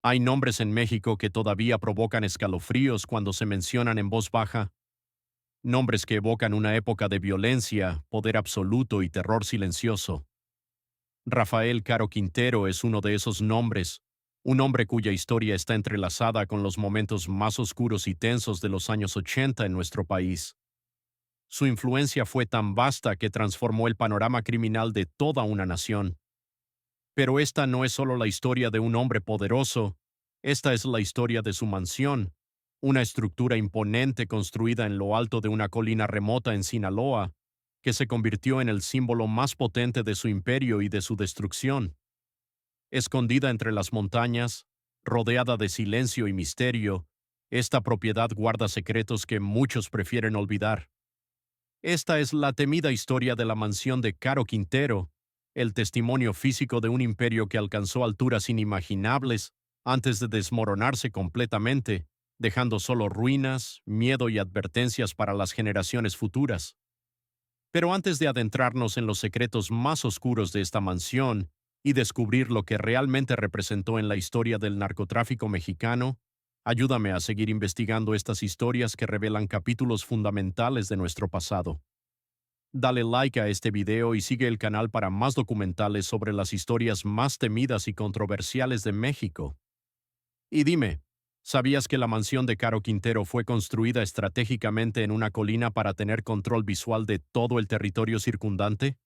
Hay nombres en México que todavía provocan escalofríos cuando se mencionan en voz baja, nombres que evocan una época de violencia, poder absoluto y terror silencioso. Rafael Caro Quintero es uno de esos nombres, un hombre cuya historia está entrelazada con los momentos más oscuros y tensos de los años 80 en nuestro país. Su influencia fue tan vasta que transformó el panorama criminal de toda una nación. Pero esta no es solo la historia de un hombre poderoso, esta es la historia de su mansión, una estructura imponente construida en lo alto de una colina remota en Sinaloa, que se convirtió en el símbolo más potente de su imperio y de su destrucción. Escondida entre las montañas, rodeada de silencio y misterio, esta propiedad guarda secretos que muchos prefieren olvidar. Esta es la temida historia de la mansión de Caro Quintero, el testimonio físico de un imperio que alcanzó alturas inimaginables antes de desmoronarse completamente, dejando solo ruinas, miedo y advertencias para las generaciones futuras. Pero antes de adentrarnos en los secretos más oscuros de esta mansión y descubrir lo que realmente representó en la historia del narcotráfico mexicano, ayúdame a seguir investigando estas historias que revelan capítulos fundamentales de nuestro pasado. Dale like a este video y sigue el canal para más documentales sobre las historias más temidas y controversiales de México. Y dime, ¿sabías que la mansión de Caro Quintero fue construida estratégicamente en una colina para tener control visual de todo el territorio circundante?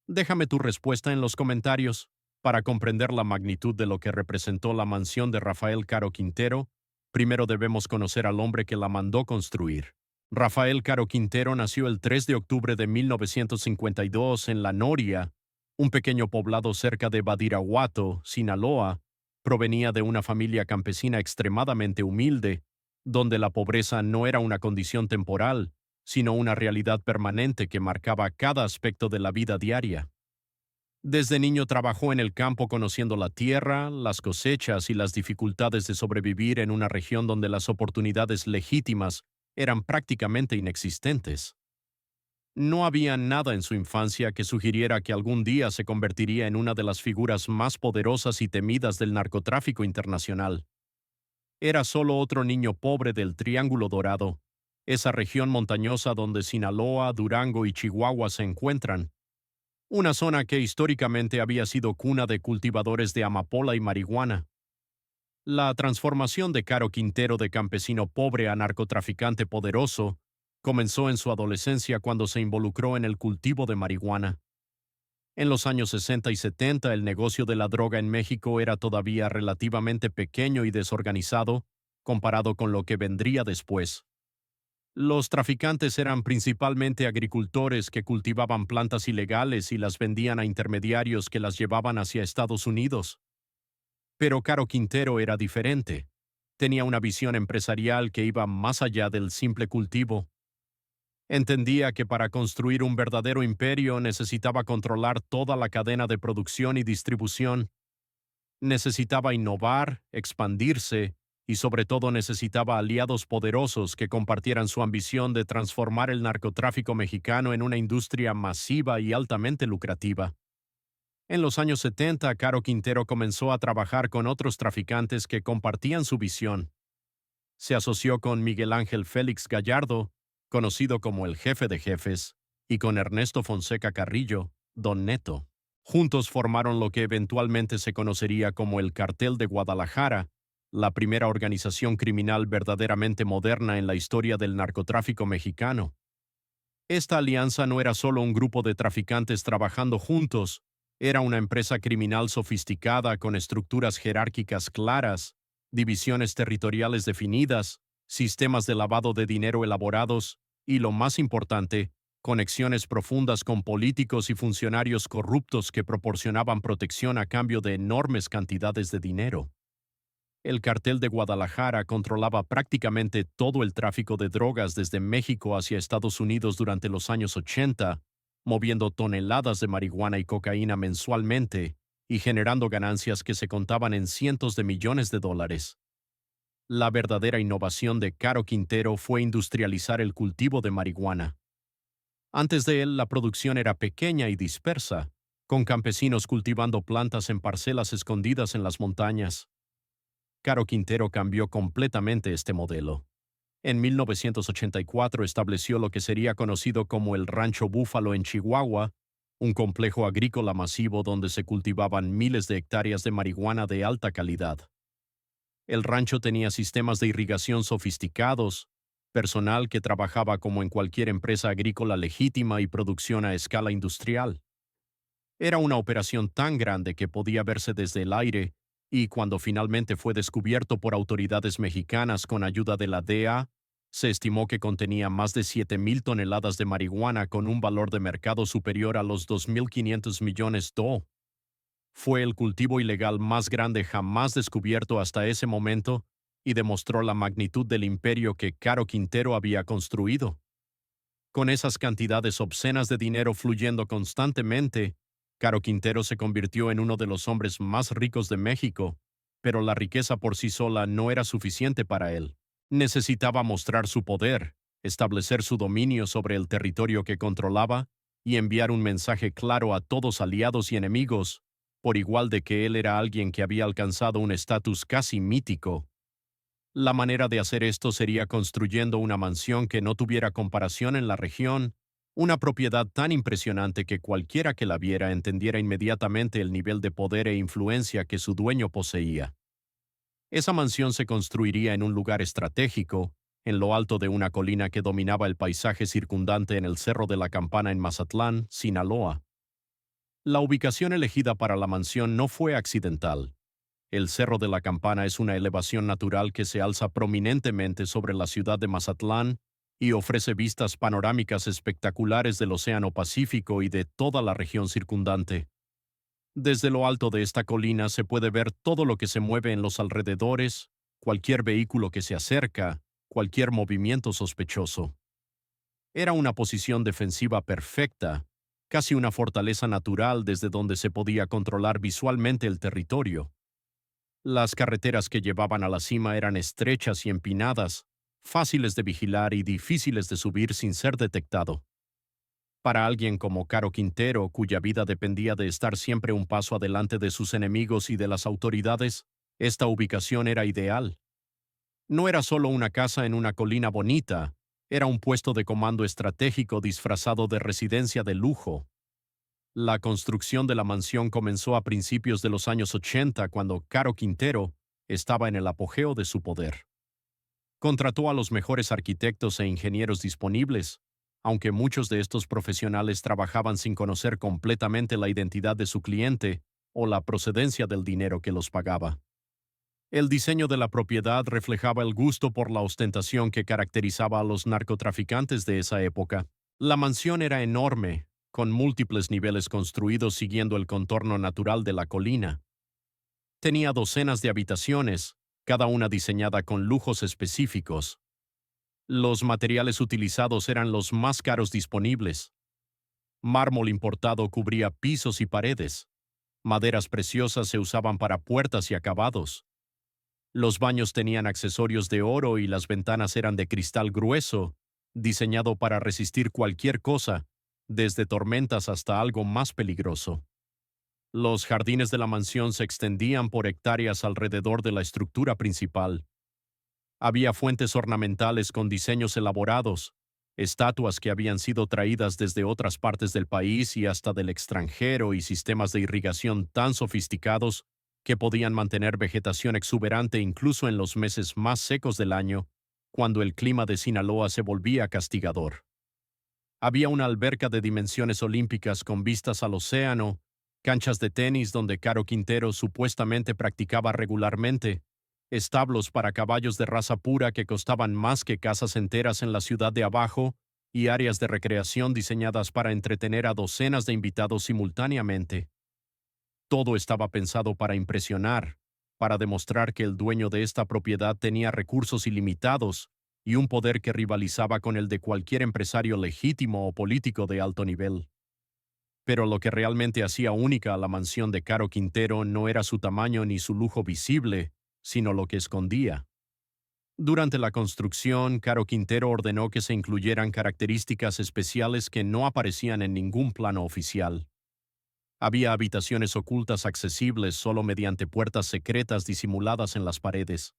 Déjame tu respuesta en los comentarios. Para comprender la magnitud de lo que representó la mansión de Rafael Caro Quintero, primero debemos conocer al hombre que la mandó construir. Rafael Caro Quintero nació el 3 de octubre de 1952 en La Noria, un pequeño poblado cerca de Badiraguato, Sinaloa. Provenía de una familia campesina extremadamente humilde, donde la pobreza no era una condición temporal, sino una realidad permanente que marcaba cada aspecto de la vida diaria. Desde niño trabajó en el campo conociendo la tierra, las cosechas y las dificultades de sobrevivir en una región donde las oportunidades legítimas eran prácticamente inexistentes. No había nada en su infancia que sugiriera que algún día se convertiría en una de las figuras más poderosas y temidas del narcotráfico internacional. Era solo otro niño pobre del Triángulo Dorado, esa región montañosa donde Sinaloa, Durango y Chihuahua se encuentran, una zona que históricamente había sido cuna de cultivadores de amapola y marihuana. La transformación de Caro Quintero de campesino pobre a narcotraficante poderoso comenzó en su adolescencia cuando se involucró en el cultivo de marihuana. En los años 60 y 70 el negocio de la droga en México era todavía relativamente pequeño y desorganizado comparado con lo que vendría después. Los traficantes eran principalmente agricultores que cultivaban plantas ilegales y las vendían a intermediarios que las llevaban hacia Estados Unidos. Pero Caro Quintero era diferente. Tenía una visión empresarial que iba más allá del simple cultivo. Entendía que para construir un verdadero imperio necesitaba controlar toda la cadena de producción y distribución. Necesitaba innovar, expandirse y sobre todo necesitaba aliados poderosos que compartieran su ambición de transformar el narcotráfico mexicano en una industria masiva y altamente lucrativa. En los años 70, Caro Quintero comenzó a trabajar con otros traficantes que compartían su visión. Se asoció con Miguel Ángel Félix Gallardo, conocido como el Jefe de Jefes, y con Ernesto Fonseca Carrillo, Don Neto. Juntos formaron lo que eventualmente se conocería como el Cartel de Guadalajara, la primera organización criminal verdaderamente moderna en la historia del narcotráfico mexicano. Esta alianza no era solo un grupo de traficantes trabajando juntos, era una empresa criminal sofisticada con estructuras jerárquicas claras, divisiones territoriales definidas, sistemas de lavado de dinero elaborados y, lo más importante, conexiones profundas con políticos y funcionarios corruptos que proporcionaban protección a cambio de enormes cantidades de dinero. El cartel de Guadalajara controlaba prácticamente todo el tráfico de drogas desde México hacia Estados Unidos durante los años 80, moviendo toneladas de marihuana y cocaína mensualmente y generando ganancias que se contaban en cientos de millones de dólares. La verdadera innovación de Caro Quintero fue industrializar el cultivo de marihuana. Antes de él, la producción era pequeña y dispersa, con campesinos cultivando plantas en parcelas escondidas en las montañas. Caro Quintero cambió completamente este modelo. En 1984 estableció lo que sería conocido como el Rancho Búfalo en Chihuahua, un complejo agrícola masivo donde se cultivaban miles de hectáreas de marihuana de alta calidad. El rancho tenía sistemas de irrigación sofisticados, personal que trabajaba como en cualquier empresa agrícola legítima y producción a escala industrial. Era una operación tan grande que podía verse desde el aire, y cuando finalmente fue descubierto por autoridades mexicanas con ayuda de la DEA, se estimó que contenía más de 7,000 toneladas de marihuana con un valor de mercado superior a los 2,500 millones de $. Fue el cultivo ilegal más grande jamás descubierto hasta ese momento y demostró la magnitud del imperio que Caro Quintero había construido. Con esas cantidades obscenas de dinero fluyendo constantemente, Caro Quintero se convirtió en uno de los hombres más ricos de México, pero la riqueza por sí sola no era suficiente para él. Necesitaba mostrar su poder, establecer su dominio sobre el territorio que controlaba y enviar un mensaje claro a todos aliados y enemigos, por igual de que él era alguien que había alcanzado un estatus casi mítico. La manera de hacer esto sería construyendo una mansión que no tuviera comparación en la región, una propiedad tan impresionante que cualquiera que la viera entendiera inmediatamente el nivel de poder e influencia que su dueño poseía. Esa mansión se construiría en un lugar estratégico, en lo alto de una colina que dominaba el paisaje circundante en el Cerro de la Campana en Mazatlán, Sinaloa. La ubicación elegida para la mansión no fue accidental. El Cerro de la Campana es una elevación natural que se alza prominentemente sobre la ciudad de Mazatlán y ofrece vistas panorámicas espectaculares del Océano Pacífico y de toda la región circundante. Desde lo alto de esta colina se puede ver todo lo que se mueve en los alrededores, cualquier vehículo que se acerca, cualquier movimiento sospechoso. Era una posición defensiva perfecta, casi una fortaleza natural desde donde se podía controlar visualmente el territorio. Las carreteras que llevaban a la cima eran estrechas y empinadas, fáciles de vigilar y difíciles de subir sin ser detectado. Para alguien como Caro Quintero, cuya vida dependía de estar siempre un paso adelante de sus enemigos y de las autoridades, esta ubicación era ideal. No era solo una casa en una colina bonita, era un puesto de comando estratégico disfrazado de residencia de lujo. La construcción de la mansión comenzó a principios de los años 80 cuando Caro Quintero estaba en el apogeo de su poder. Contrató a los mejores arquitectos e ingenieros disponibles, aunque muchos de estos profesionales trabajaban sin conocer completamente la identidad de su cliente o la procedencia del dinero que los pagaba. El diseño de la propiedad reflejaba el gusto por la ostentación que caracterizaba a los narcotraficantes de esa época. La mansión era enorme, con múltiples niveles construidos siguiendo el contorno natural de la colina. Tenía docenas de habitaciones, cada una diseñada con lujos específicos. Los materiales utilizados eran los más caros disponibles. Mármol importado cubría pisos y paredes. Maderas preciosas se usaban para puertas y acabados. Los baños tenían accesorios de oro y las ventanas eran de cristal grueso, diseñado para resistir cualquier cosa, desde tormentas hasta algo más peligroso. Los jardines de la mansión se extendían por hectáreas alrededor de la estructura principal. Había fuentes ornamentales con diseños elaborados, estatuas que habían sido traídas desde otras partes del país y hasta del extranjero y sistemas de irrigación tan sofisticados que podían mantener vegetación exuberante incluso en los meses más secos del año, cuando el clima de Sinaloa se volvía castigador. Había una alberca de dimensiones olímpicas con vistas al océano, canchas de tenis donde Caro Quintero supuestamente practicaba regularmente, establos para caballos de raza pura que costaban más que casas enteras en la ciudad de abajo y áreas de recreación diseñadas para entretener a docenas de invitados simultáneamente. Todo estaba pensado para impresionar, para demostrar que el dueño de esta propiedad tenía recursos ilimitados y un poder que rivalizaba con el de cualquier empresario legítimo o político de alto nivel. Pero lo que realmente hacía única a la mansión de Caro Quintero no era su tamaño ni su lujo visible, sino lo que escondía. Durante la construcción, Caro Quintero ordenó que se incluyeran características especiales que no aparecían en ningún plano oficial. Había habitaciones ocultas accesibles solo mediante puertas secretas disimuladas en las paredes.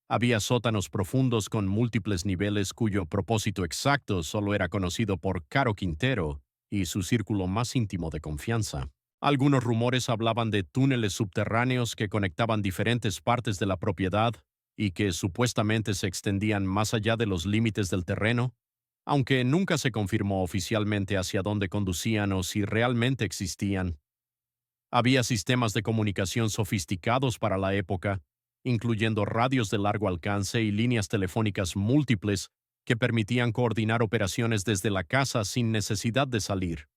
Había sótanos profundos con múltiples niveles cuyo propósito exacto solo era conocido por Caro Quintero y su círculo más íntimo de confianza. Algunos rumores hablaban de túneles subterráneos que conectaban diferentes partes de la propiedad y que supuestamente se extendían más allá de los límites del terreno, aunque nunca se confirmó oficialmente hacia dónde conducían o si realmente existían. Había sistemas de comunicación sofisticados para la época, incluyendo radios de largo alcance y líneas telefónicas múltiples que permitían coordinar operaciones desde la casa sin necesidad de salir.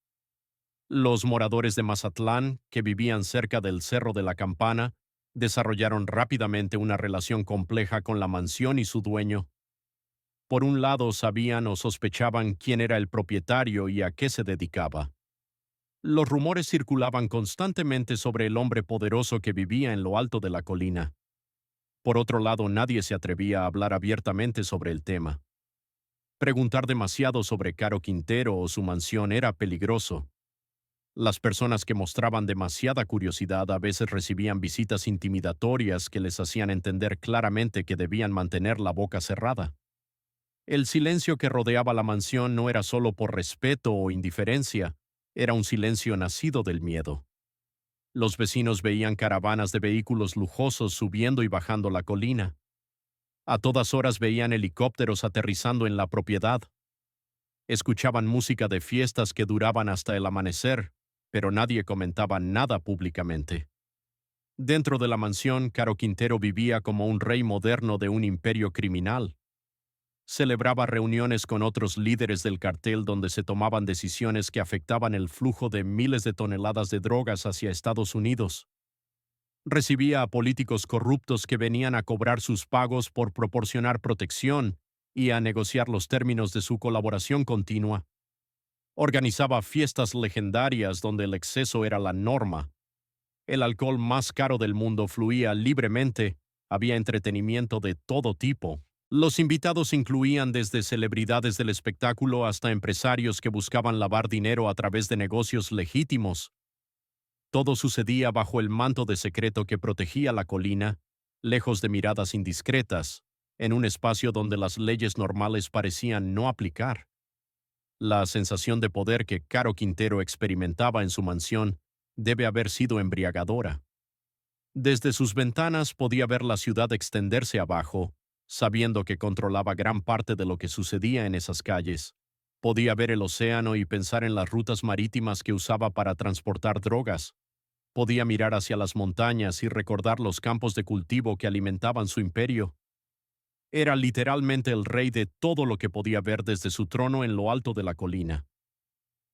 Los moradores de Mazatlán, que vivían cerca del Cerro de la Campana, desarrollaron rápidamente una relación compleja con la mansión y su dueño. Por un lado, sabían o sospechaban quién era el propietario y a qué se dedicaba. Los rumores circulaban constantemente sobre el hombre poderoso que vivía en lo alto de la colina. Por otro lado, nadie se atrevía a hablar abiertamente sobre el tema. Preguntar demasiado sobre Caro Quintero o su mansión era peligroso. Las personas que mostraban demasiada curiosidad a veces recibían visitas intimidatorias que les hacían entender claramente que debían mantener la boca cerrada. El silencio que rodeaba la mansión no era solo por respeto o indiferencia, era un silencio nacido del miedo. Los vecinos veían caravanas de vehículos lujosos subiendo y bajando la colina. A todas horas veían helicópteros aterrizando en la propiedad. Escuchaban música de fiestas que duraban hasta el amanecer, pero nadie comentaba nada públicamente. Dentro de la mansión, Caro Quintero vivía como un rey moderno de un imperio criminal. Celebraba reuniones con otros líderes del cartel donde se tomaban decisiones que afectaban el flujo de miles de toneladas de drogas hacia Estados Unidos. Recibía a políticos corruptos que venían a cobrar sus pagos por proporcionar protección y a negociar los términos de su colaboración continua. Organizaba fiestas legendarias donde el exceso era la norma. El alcohol más caro del mundo fluía libremente, había entretenimiento de todo tipo. Los invitados incluían desde celebridades del espectáculo hasta empresarios que buscaban lavar dinero a través de negocios legítimos. Todo sucedía bajo el manto de secreto que protegía la colina, lejos de miradas indiscretas, en un espacio donde las leyes normales parecían no aplicar. La sensación de poder que Caro Quintero experimentaba en su mansión debe haber sido embriagadora. Desde sus ventanas podía ver la ciudad extenderse abajo, sabiendo que controlaba gran parte de lo que sucedía en esas calles. Podía ver el océano y pensar en las rutas marítimas que usaba para transportar drogas. Podía mirar hacia las montañas y recordar los campos de cultivo que alimentaban su imperio. Era literalmente el rey de todo lo que podía ver desde su trono en lo alto de la colina.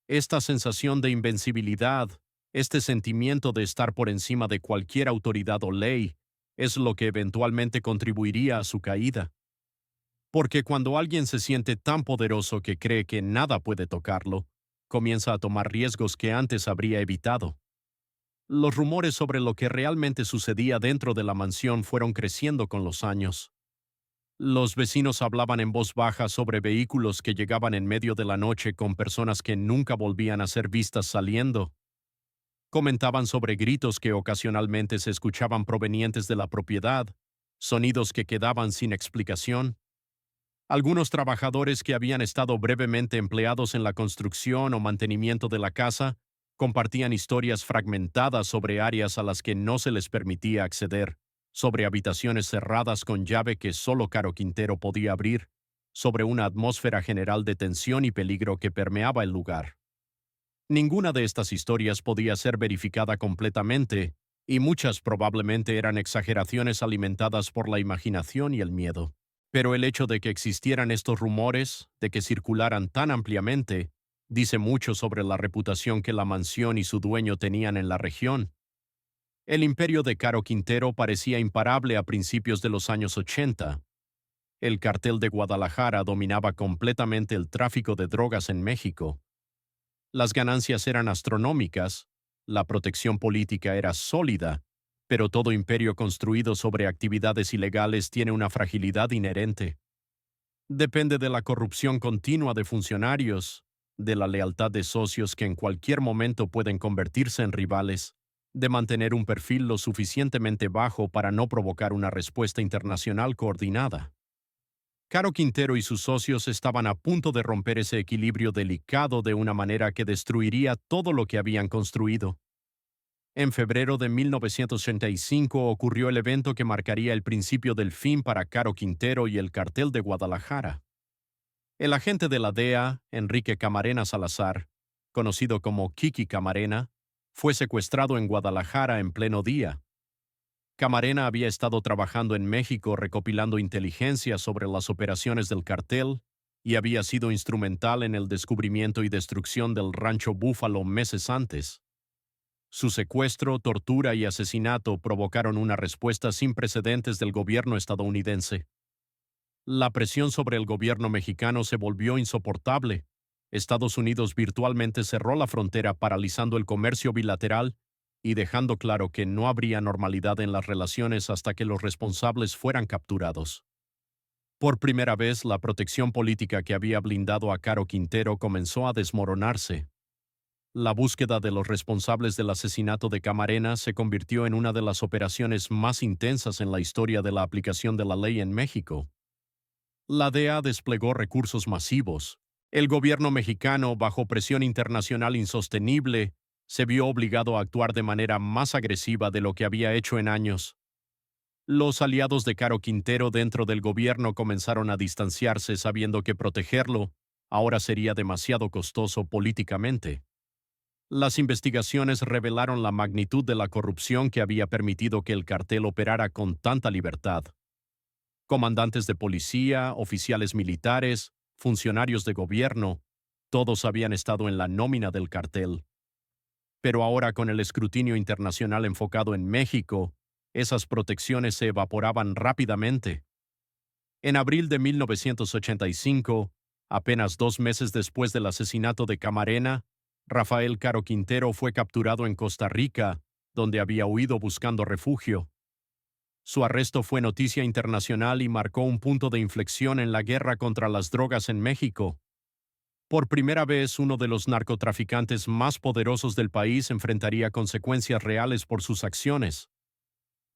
Esta sensación de invencibilidad, este sentimiento de estar por encima de cualquier autoridad o ley, es lo que eventualmente contribuiría a su caída. Porque cuando alguien se siente tan poderoso que cree que nada puede tocarlo, comienza a tomar riesgos que antes habría evitado. Los rumores sobre lo que realmente sucedía dentro de la mansión fueron creciendo con los años. Los vecinos hablaban en voz baja sobre vehículos que llegaban en medio de la noche con personas que nunca volvían a ser vistas saliendo. Comentaban sobre gritos que ocasionalmente se escuchaban provenientes de la propiedad, sonidos que quedaban sin explicación. Algunos trabajadores que habían estado brevemente empleados en la construcción o mantenimiento de la casa compartían historias fragmentadas sobre áreas a las que no se les permitía acceder, sobre habitaciones cerradas con llave que solo Caro Quintero podía abrir, sobre una atmósfera general de tensión y peligro que permeaba el lugar. Ninguna de estas historias podía ser verificada completamente, y muchas probablemente eran exageraciones alimentadas por la imaginación y el miedo. Pero el hecho de que existieran estos rumores, de que circularan tan ampliamente, dice mucho sobre la reputación que la mansión y su dueño tenían en la región. El imperio de Caro Quintero parecía imparable a principios de los años 80. El cartel de Guadalajara dominaba completamente el tráfico de drogas en México. Las ganancias eran astronómicas, la protección política era sólida, pero todo imperio construido sobre actividades ilegales tiene una fragilidad inherente. Depende de la corrupción continua de funcionarios, de la lealtad de socios que en cualquier momento pueden convertirse en rivales, de mantener un perfil lo suficientemente bajo para no provocar una respuesta internacional coordinada. Caro Quintero y sus socios estaban a punto de romper ese equilibrio delicado de una manera que destruiría todo lo que habían construido. En febrero de 1985 ocurrió el evento que marcaría el principio del fin para Caro Quintero y el Cartel de Guadalajara. El agente de la DEA, Enrique Camarena Salazar, conocido como Kiki Camarena, fue secuestrado en Guadalajara en pleno día. Camarena había estado trabajando en México recopilando inteligencia sobre las operaciones del cartel y había sido instrumental en el descubrimiento y destrucción del Rancho Búfalo meses antes. Su secuestro, tortura y asesinato provocaron una respuesta sin precedentes del gobierno estadounidense. La presión sobre el gobierno mexicano se volvió insoportable. Estados Unidos virtualmente cerró la frontera paralizando el comercio bilateral y dejando claro que no habría normalidad en las relaciones hasta que los responsables fueran capturados. Por primera vez, la protección política que había blindado a Caro Quintero comenzó a desmoronarse. La búsqueda de los responsables del asesinato de Camarena se convirtió en una de las operaciones más intensas en la historia de la aplicación de la ley en México. La DEA desplegó recursos masivos. El gobierno mexicano, bajo presión internacional insostenible, se vio obligado a actuar de manera más agresiva de lo que había hecho en años. Los aliados de Caro Quintero dentro del gobierno comenzaron a distanciarse sabiendo que protegerlo ahora sería demasiado costoso políticamente. Las investigaciones revelaron la magnitud de la corrupción que había permitido que el cartel operara con tanta libertad. Comandantes de policía, oficiales militares, funcionarios de gobierno, todos habían estado en la nómina del cartel. Pero ahora, con el escrutinio internacional enfocado en México, esas protecciones se evaporaban rápidamente. En abril de 1985, apenas 2 meses después del asesinato de Camarena, Rafael Caro Quintero fue capturado en Costa Rica, donde había huido buscando refugio. Su arresto fue noticia internacional y marcó un punto de inflexión en la guerra contra las drogas en México. Por primera vez, uno de los narcotraficantes más poderosos del país enfrentaría consecuencias reales por sus acciones.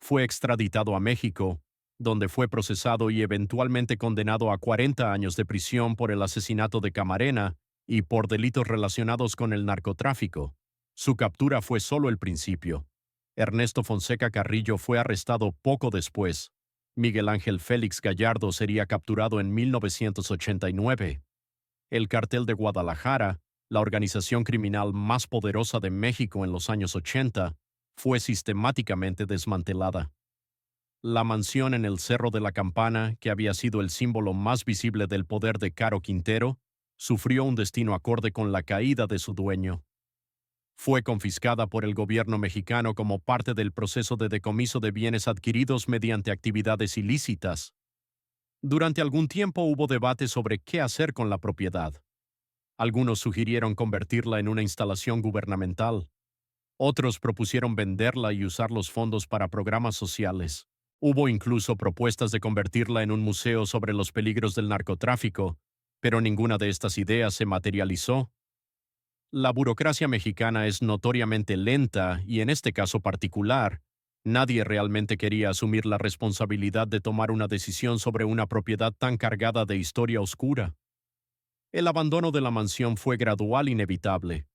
Fue extraditado a México, donde fue procesado y eventualmente condenado a 40 años de prisión por el asesinato de Camarena y por delitos relacionados con el narcotráfico. Su captura fue solo el principio. Ernesto Fonseca Carrillo fue arrestado poco después. Miguel Ángel Félix Gallardo sería capturado en 1989. El Cartel de Guadalajara, la organización criminal más poderosa de México en los años 80, fue sistemáticamente desmantelada. La mansión en el Cerro de la Campana, que había sido el símbolo más visible del poder de Caro Quintero, sufrió un destino acorde con la caída de su dueño. Fue confiscada por el gobierno mexicano como parte del proceso de decomiso de bienes adquiridos mediante actividades ilícitas. Durante algún tiempo hubo debate sobre qué hacer con la propiedad. Algunos sugirieron convertirla en una instalación gubernamental. Otros propusieron venderla y usar los fondos para programas sociales. Hubo incluso propuestas de convertirla en un museo sobre los peligros del narcotráfico, pero ninguna de estas ideas se materializó. La burocracia mexicana es notoriamente lenta y en este caso particular, nadie realmente quería asumir la responsabilidad de tomar una decisión sobre una propiedad tan cargada de historia oscura. El abandono de la mansión fue gradual e inevitable.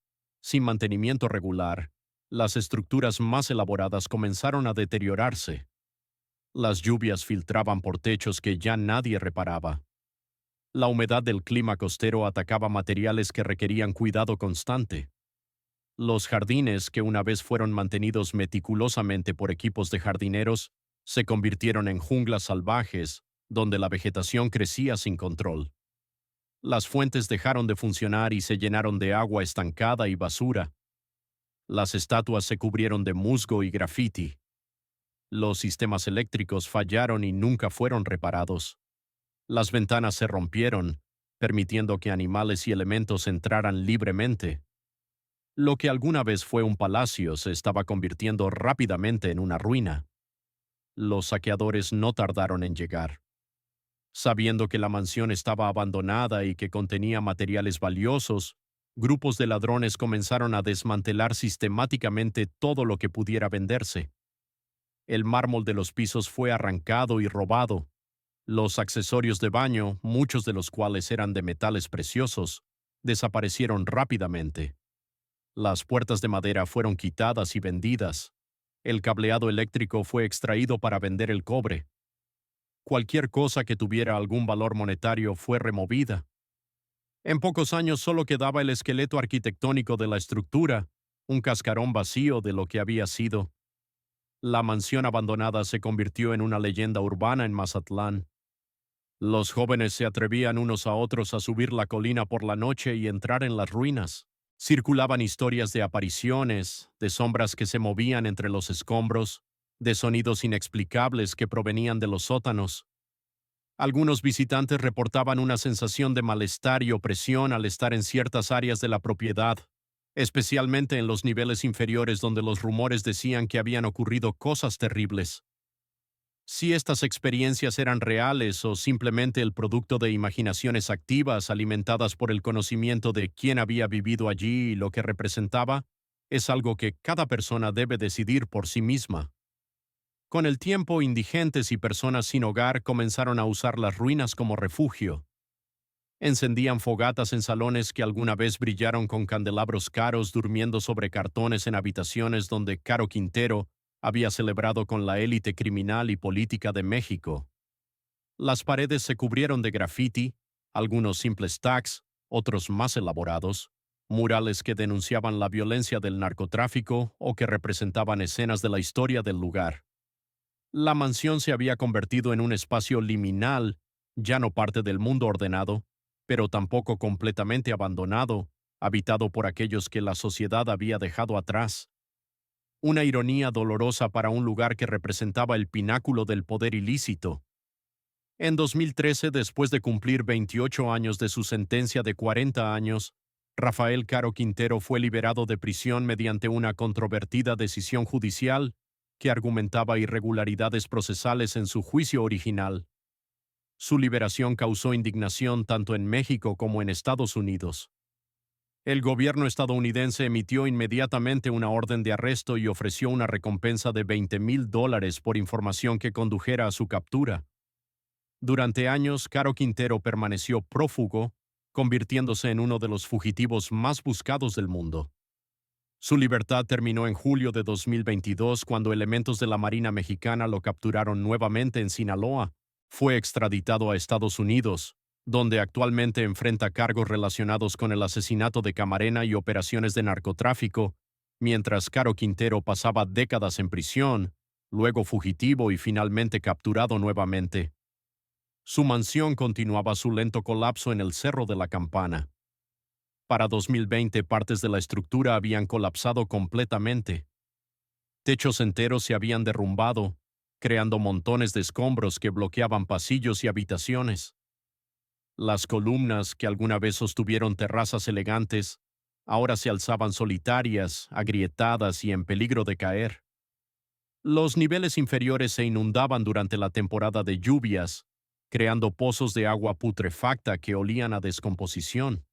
Sin mantenimiento regular, las estructuras más elaboradas comenzaron a deteriorarse. Las lluvias filtraban por techos que ya nadie reparaba. La humedad del clima costero atacaba materiales que requerían cuidado constante. Los jardines, que una vez fueron mantenidos meticulosamente por equipos de jardineros, se convirtieron en junglas salvajes, donde la vegetación crecía sin control. Las fuentes dejaron de funcionar y se llenaron de agua estancada y basura. Las estatuas se cubrieron de musgo y grafiti. Los sistemas eléctricos fallaron y nunca fueron reparados. Las ventanas se rompieron, permitiendo que animales y elementos entraran libremente. Lo que alguna vez fue un palacio se estaba convirtiendo rápidamente en una ruina. Los saqueadores no tardaron en llegar. Sabiendo que la mansión estaba abandonada y que contenía materiales valiosos, grupos de ladrones comenzaron a desmantelar sistemáticamente todo lo que pudiera venderse. El mármol de los pisos fue arrancado y robado. Los accesorios de baño, muchos de los cuales eran de metales preciosos, desaparecieron rápidamente. Las puertas de madera fueron quitadas y vendidas. El cableado eléctrico fue extraído para vender el cobre. Cualquier cosa que tuviera algún valor monetario fue removida. En pocos años solo quedaba el esqueleto arquitectónico de la estructura, un cascarón vacío de lo que había sido. La mansión abandonada se convirtió en una leyenda urbana en Mazatlán. Los jóvenes se atrevían unos a otros a subir la colina por la noche y entrar en las ruinas. Circulaban historias de apariciones, de sombras que se movían entre los escombros, de sonidos inexplicables que provenían de los sótanos. Algunos visitantes reportaban una sensación de malestar y opresión al estar en ciertas áreas de la propiedad, especialmente en los niveles inferiores donde los rumores decían que habían ocurrido cosas terribles. Si estas experiencias eran reales o simplemente el producto de imaginaciones activas alimentadas por el conocimiento de quién había vivido allí y lo que representaba, es algo que cada persona debe decidir por sí misma. Con el tiempo, indigentes y personas sin hogar comenzaron a usar las ruinas como refugio. Encendían fogatas en salones que alguna vez brillaron con candelabros caros, durmiendo sobre cartones en habitaciones donde Caro Quintero había celebrado con la élite criminal y política de México. Las paredes se cubrieron de graffiti, algunos simples tags, otros más elaborados, murales que denunciaban la violencia del narcotráfico o que representaban escenas de la historia del lugar. La mansión se había convertido en un espacio liminal, ya no parte del mundo ordenado, pero tampoco completamente abandonado, habitado por aquellos que la sociedad había dejado atrás. Una ironía dolorosa para un lugar que representaba el pináculo del poder ilícito. En 2013, después de cumplir 28 años de su sentencia de 40 años, Rafael Caro Quintero fue liberado de prisión mediante una controvertida decisión judicial que argumentaba irregularidades procesales en su juicio original. Su liberación causó indignación tanto en México como en Estados Unidos. El gobierno estadounidense emitió inmediatamente una orden de arresto y ofreció una recompensa de $20,000 por información que condujera a su captura. Durante años, Caro Quintero permaneció prófugo, convirtiéndose en uno de los fugitivos más buscados del mundo. Su libertad terminó en julio de 2022 cuando elementos de la Marina Mexicana lo capturaron nuevamente en Sinaloa. Fue extraditado a Estados Unidos, donde actualmente enfrenta cargos relacionados con el asesinato de Camarena y operaciones de narcotráfico, mientras Caro Quintero pasaba décadas en prisión, luego fugitivo y finalmente capturado nuevamente. Su mansión continuaba su lento colapso en el Cerro de la Campana. Para 2020, partes de la estructura habían colapsado completamente. Techos enteros se habían derrumbado, creando montones de escombros que bloqueaban pasillos y habitaciones. Las columnas, que alguna vez sostuvieron terrazas elegantes, ahora se alzaban solitarias, agrietadas y en peligro de caer. Los niveles inferiores se inundaban durante la temporada de lluvias, creando pozos de agua putrefacta que olían a descomposición.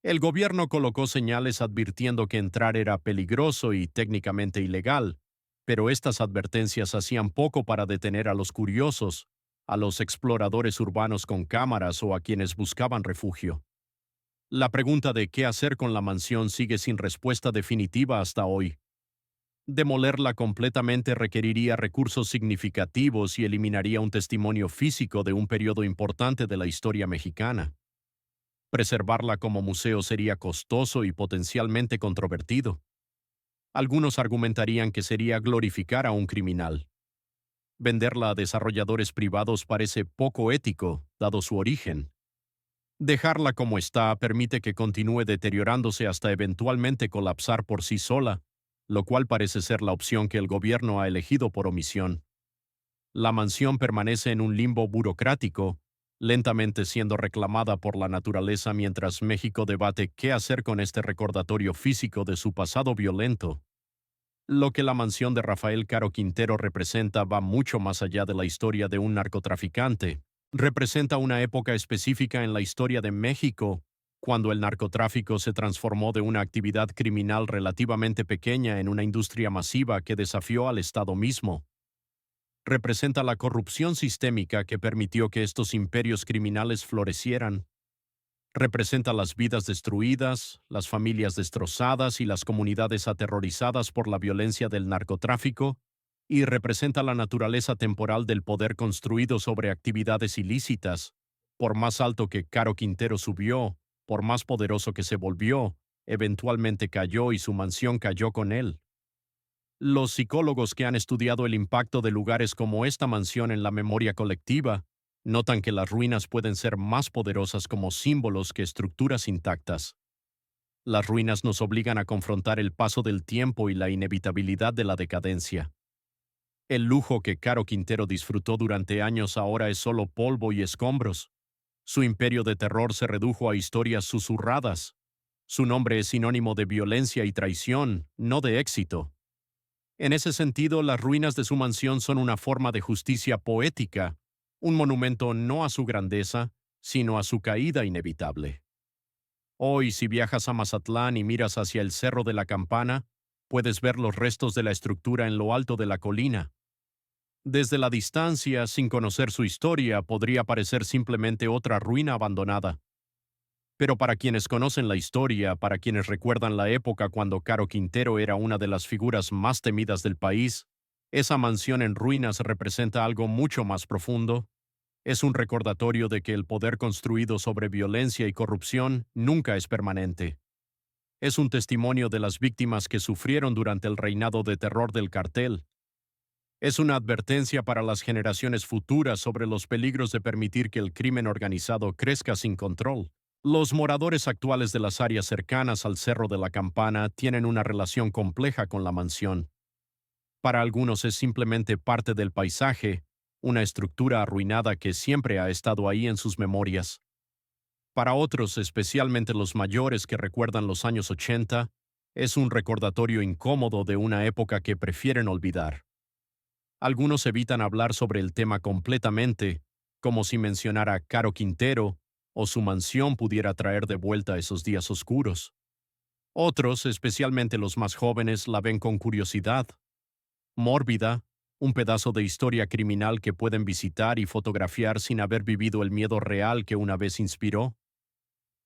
El gobierno colocó señales advirtiendo que entrar era peligroso y técnicamente ilegal, pero estas advertencias hacían poco para detener a los curiosos, a los exploradores urbanos con cámaras o a quienes buscaban refugio. La pregunta de qué hacer con la mansión sigue sin respuesta definitiva hasta hoy. Demolerla completamente requeriría recursos significativos y eliminaría un testimonio físico de un periodo importante de la historia mexicana. Preservarla como museo sería costoso y potencialmente controvertido. Algunos argumentarían que sería glorificar a un criminal. Venderla a desarrolladores privados parece poco ético, dado su origen. Dejarla como está permite que continúe deteriorándose hasta eventualmente colapsar por sí sola, lo cual parece ser la opción que el gobierno ha elegido por omisión. La mansión permanece en un limbo burocrático, lentamente siendo reclamada por la naturaleza mientras México debate qué hacer con este recordatorio físico de su pasado violento. Lo que la mansión de Rafael Caro Quintero representa va mucho más allá de la historia de un narcotraficante. Representa una época específica en la historia de México, cuando el narcotráfico se transformó de una actividad criminal relativamente pequeña en una industria masiva que desafió al Estado mismo. Representa la corrupción sistémica que permitió que estos imperios criminales florecieran. Representa las vidas destruidas, las familias destrozadas y las comunidades aterrorizadas por la violencia del narcotráfico, y representa la naturaleza temporal del poder construido sobre actividades ilícitas. Por más alto que Caro Quintero subió, por más poderoso que se volvió, eventualmente cayó y su mansión cayó con él. Los psicólogos que han estudiado el impacto de lugares como esta mansión en la memoria colectiva notan que las ruinas pueden ser más poderosas como símbolos que estructuras intactas. Las ruinas nos obligan a confrontar el paso del tiempo y la inevitabilidad de la decadencia. El lujo que Caro Quintero disfrutó durante años ahora es solo polvo y escombros. Su imperio de terror se redujo a historias susurradas. Su nombre es sinónimo de violencia y traición, no de éxito. En ese sentido, las ruinas de su mansión son una forma de justicia poética, un monumento no a su grandeza, sino a su caída inevitable. Hoy, si viajas a Mazatlán y miras hacia el Cerro de la Campana, puedes ver los restos de la estructura en lo alto de la colina. Desde la distancia, sin conocer su historia, podría parecer simplemente otra ruina abandonada. Pero para quienes conocen la historia, para quienes recuerdan la época cuando Caro Quintero era una de las figuras más temidas del país, esa mansión en ruinas representa algo mucho más profundo. Es un recordatorio de que el poder construido sobre violencia y corrupción nunca es permanente. Es un testimonio de las víctimas que sufrieron durante el reinado de terror del cartel. Es una advertencia para las generaciones futuras sobre los peligros de permitir que el crimen organizado crezca sin control. Los moradores actuales de las áreas cercanas al Cerro de la Campana tienen una relación compleja con la mansión. Para algunos es simplemente parte del paisaje, una estructura arruinada que siempre ha estado ahí en sus memorias. Para otros, especialmente los mayores que recuerdan los años 80, es un recordatorio incómodo de una época que prefieren olvidar. Algunos evitan hablar sobre el tema completamente, como si mencionar a Caro Quintero o su mansión pudiera traer de vuelta esos días oscuros. Otros, especialmente los más jóvenes, la ven con curiosidad, mórbida, un pedazo de historia criminal que pueden visitar y fotografiar sin haber vivido el miedo real que una vez inspiró.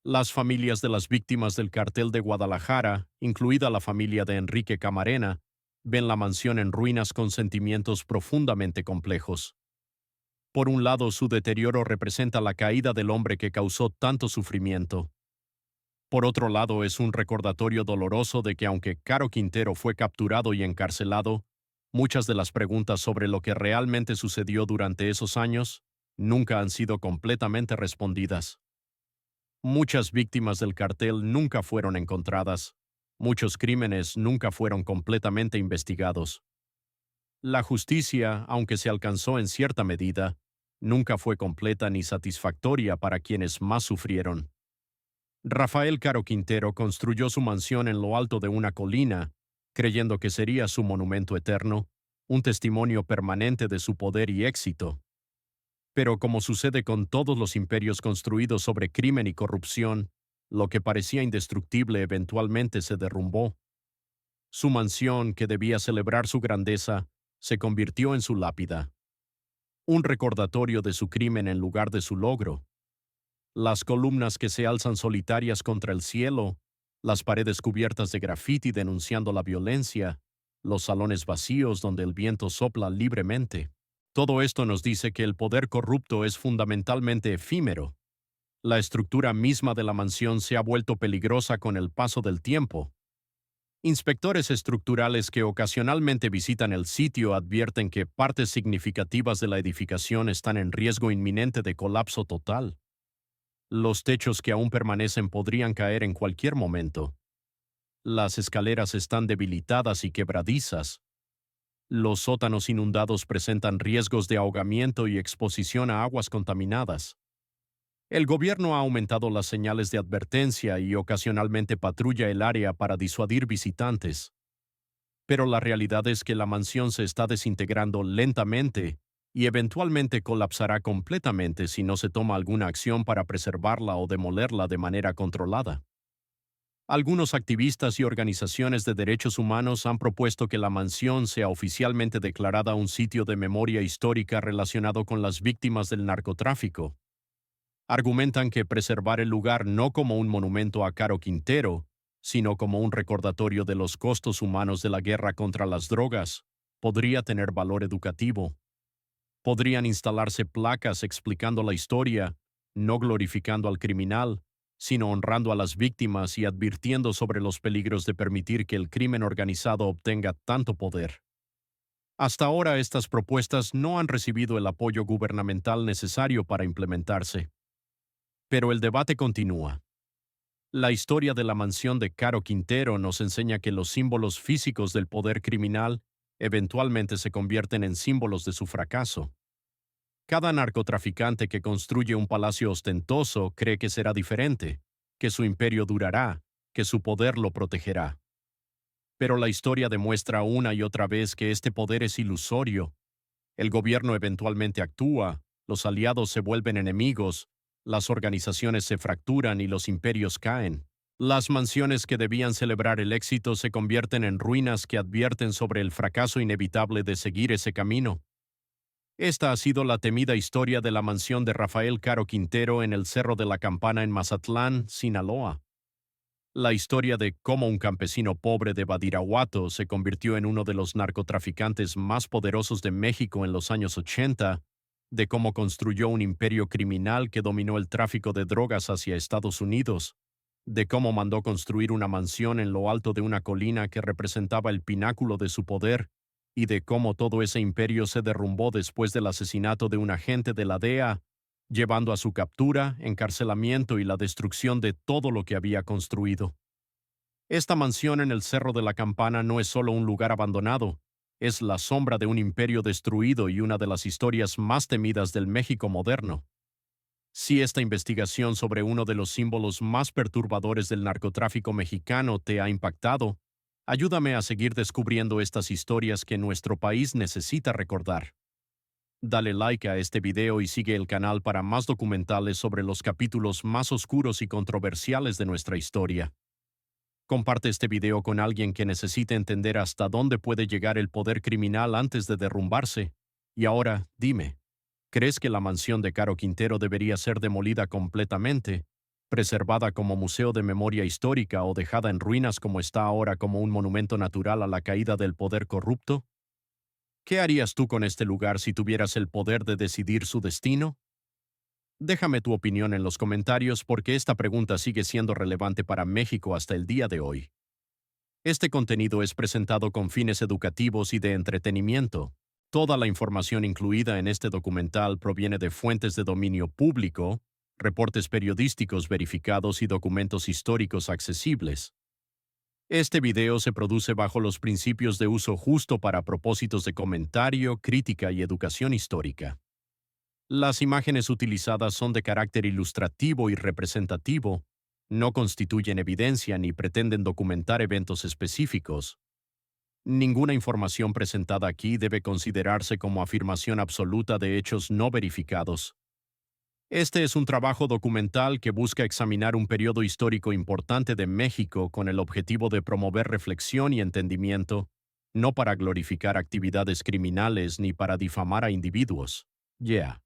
Las familias de las víctimas del cartel de Guadalajara, incluida la familia de Enrique Camarena, ven la mansión en ruinas con sentimientos profundamente complejos. Por un lado, su deterioro representa la caída del hombre que causó tanto sufrimiento. Por otro lado, es un recordatorio doloroso de que aunque Caro Quintero fue capturado y encarcelado, muchas de las preguntas sobre lo que realmente sucedió durante esos años nunca han sido completamente respondidas. Muchas víctimas del cartel nunca fueron encontradas. Muchos crímenes nunca fueron completamente investigados. La justicia, aunque se alcanzó en cierta medida, nunca fue completa ni satisfactoria para quienes más sufrieron. Rafael Caro Quintero construyó su mansión en lo alto de una colina, creyendo que sería su monumento eterno, un testimonio permanente de su poder y éxito. Pero como sucede con todos los imperios construidos sobre crimen y corrupción, lo que parecía indestructible eventualmente se derrumbó. Su mansión, que debía celebrar su grandeza, se convirtió en su lápida. Un recordatorio de su crimen en lugar de su logro. Las columnas que se alzan solitarias contra el cielo, las paredes cubiertas de grafiti denunciando la violencia, los salones vacíos donde el viento sopla libremente. Todo esto nos dice que el poder corrupto es fundamentalmente efímero. La estructura misma de la mansión se ha vuelto peligrosa con el paso del tiempo. Inspectores estructurales que ocasionalmente visitan el sitio advierten que partes significativas de la edificación están en riesgo inminente de colapso total. Los techos que aún permanecen podrían caer en cualquier momento. Las escaleras están debilitadas y quebradizas. Los sótanos inundados presentan riesgos de ahogamiento y exposición a aguas contaminadas. El gobierno ha aumentado las señales de advertencia y ocasionalmente patrulla el área para disuadir visitantes. Pero la realidad es que la mansión se está desintegrando lentamente y eventualmente colapsará completamente si no se toma alguna acción para preservarla o demolerla de manera controlada. Algunos activistas y organizaciones de derechos humanos han propuesto que la mansión sea oficialmente declarada un sitio de memoria histórica relacionado con las víctimas del narcotráfico. Argumentan que preservar el lugar no como un monumento a Caro Quintero, sino como un recordatorio de los costos humanos de la guerra contra las drogas, podría tener valor educativo. Podrían instalarse placas explicando la historia, no glorificando al criminal, sino honrando a las víctimas y advirtiendo sobre los peligros de permitir que el crimen organizado obtenga tanto poder. Hasta ahora estas propuestas no han recibido el apoyo gubernamental necesario para implementarse. Pero el debate continúa. La historia de la mansión de Caro Quintero nos enseña que los símbolos físicos del poder criminal eventualmente se convierten en símbolos de su fracaso. Cada narcotraficante que construye un palacio ostentoso cree que será diferente, que su imperio durará, que su poder lo protegerá. Pero la historia demuestra una y otra vez que este poder es ilusorio. El gobierno eventualmente actúa, los aliados se vuelven enemigos, las organizaciones se fracturan y los imperios caen. Las mansiones que debían celebrar el éxito se convierten en ruinas que advierten sobre el fracaso inevitable de seguir ese camino. Esta ha sido la temida historia de la mansión de Rafael Caro Quintero en el Cerro de la Campana en Mazatlán, Sinaloa. La historia de cómo un campesino pobre de Badiraguato se convirtió en uno de los narcotraficantes más poderosos de México en los años 80, de cómo construyó un imperio criminal que dominó el tráfico de drogas hacia Estados Unidos, de cómo mandó construir una mansión en lo alto de una colina que representaba el pináculo de su poder, y de cómo todo ese imperio se derrumbó después del asesinato de un agente de la DEA, llevando a su captura, encarcelamiento y la destrucción de todo lo que había construido. Esta mansión en el Cerro de la Campana no es solo un lugar abandonado, es la sombra de un imperio destruido y una de las historias más temidas del México moderno. Si esta investigación sobre uno de los símbolos más perturbadores del narcotráfico mexicano te ha impactado, ayúdame a seguir descubriendo estas historias que nuestro país necesita recordar. Dale like a este video y sigue el canal para más documentales sobre los capítulos más oscuros y controversiales de nuestra historia. Comparte este video con alguien que necesite entender hasta dónde puede llegar el poder criminal antes de derrumbarse. Y ahora, dime, ¿crees que la mansión de Caro Quintero debería ser demolida completamente, preservada como museo de memoria histórica o dejada en ruinas como está ahora como un monumento natural a la caída del poder corrupto? ¿Qué harías tú con este lugar si tuvieras el poder de decidir su destino? Déjame tu opinión en los comentarios porque esta pregunta sigue siendo relevante para México hasta el día de hoy. Este contenido es presentado con fines educativos y de entretenimiento. Toda la información incluida en este documental proviene de fuentes de dominio público, reportes periodísticos verificados y documentos históricos accesibles. Este video se produce bajo los principios de uso justo para propósitos de comentario, crítica y educación histórica. Las imágenes utilizadas son de carácter ilustrativo y representativo, no constituyen evidencia ni pretenden documentar eventos específicos. Ninguna información presentada aquí debe considerarse como afirmación absoluta de hechos no verificados. Este es un trabajo documental que busca examinar un periodo histórico importante de México con el objetivo de promover reflexión y entendimiento, no para glorificar actividades criminales ni para difamar a individuos. Yeah.